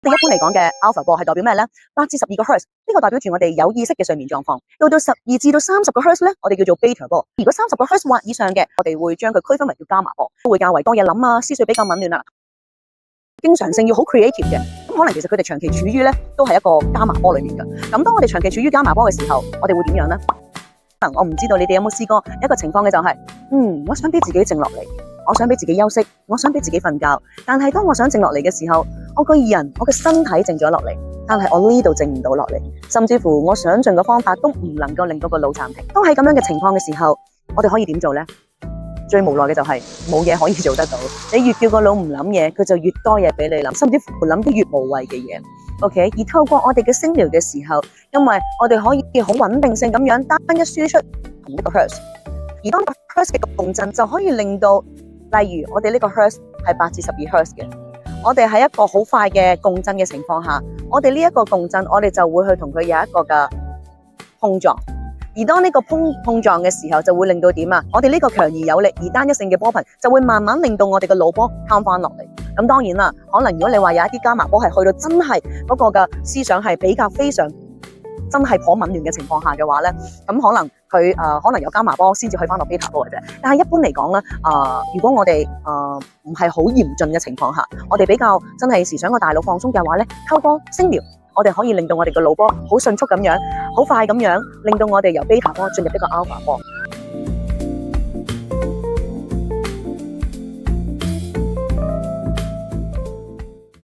我哋一般嚟講嘅 alpha 波係代表咩咧？8至12個 hertz 呢個代表住我哋有意識嘅睡眠狀況。到12至30個 hertz 咧，我哋叫做 beta 波。如果30個 hertz 或以上嘅，我哋會將佢區分為叫伽馬波，會較為多嘢諗啊，思緒比較紊亂啦。經常性要好 creative 嘅，咁可能其實佢哋長期處於咧都係一個伽馬波裏面嘅。咁當我哋長期處於伽馬波嘅時候，我哋會點樣咧？我唔知道你哋有冇試過一個情況嘅就係，我想俾自己靜落嚟，我想俾自己休息，我想俾自己瞓覺。但係當我想靜落嚟嘅時候，我個人、我嘅身體靜咗落嚟，但係我呢度靜唔到落嚟，甚至乎我想盡嘅方法都唔能夠令到個腦暫停。當喺咁樣嘅情況嘅時候，我哋可以點做呢？最無奈嘅就係冇嘢可以做得到。你越叫個腦唔諗嘢，佢就越多嘢俾你諗，甚至乎諗啲越無謂嘅嘢。OK， 而透過我哋嘅聲療嘅時候，因為我哋可以好穩定性咁樣單一輸出同一個 hertz， 而當個 hertz 嘅共振就可以令到，例如我哋呢個 hertz 係8至12 hertz 嘅，我哋喺一個好快嘅共振嘅情況下，我哋呢一個共振，我哋就會去同佢有一個嘅碰撞。而當呢個碰撞嘅時候，就會令到點啊？我哋呢個強而有力而單一性嘅波頻，就會慢慢令到我哋嘅腦波攤翻落嚟。咁當然啦，可能如果你話有一啲伽馬波係去到真係嗰個嘅思想係比較非常真係頗紊亂嘅情況下嘅話咧，咁可能佢可能有伽馬波先至去翻落 beta 波嘅啫。但係一般嚟講咧，如果我哋唔係好嚴峻嘅情況下，我哋比較真係時想個大腦放鬆嘅話咧，透過聲療，我哋可以令到我哋嘅腦波好迅速咁樣、好快咁樣，令到我哋由 beta 波進入一個 alpha 波。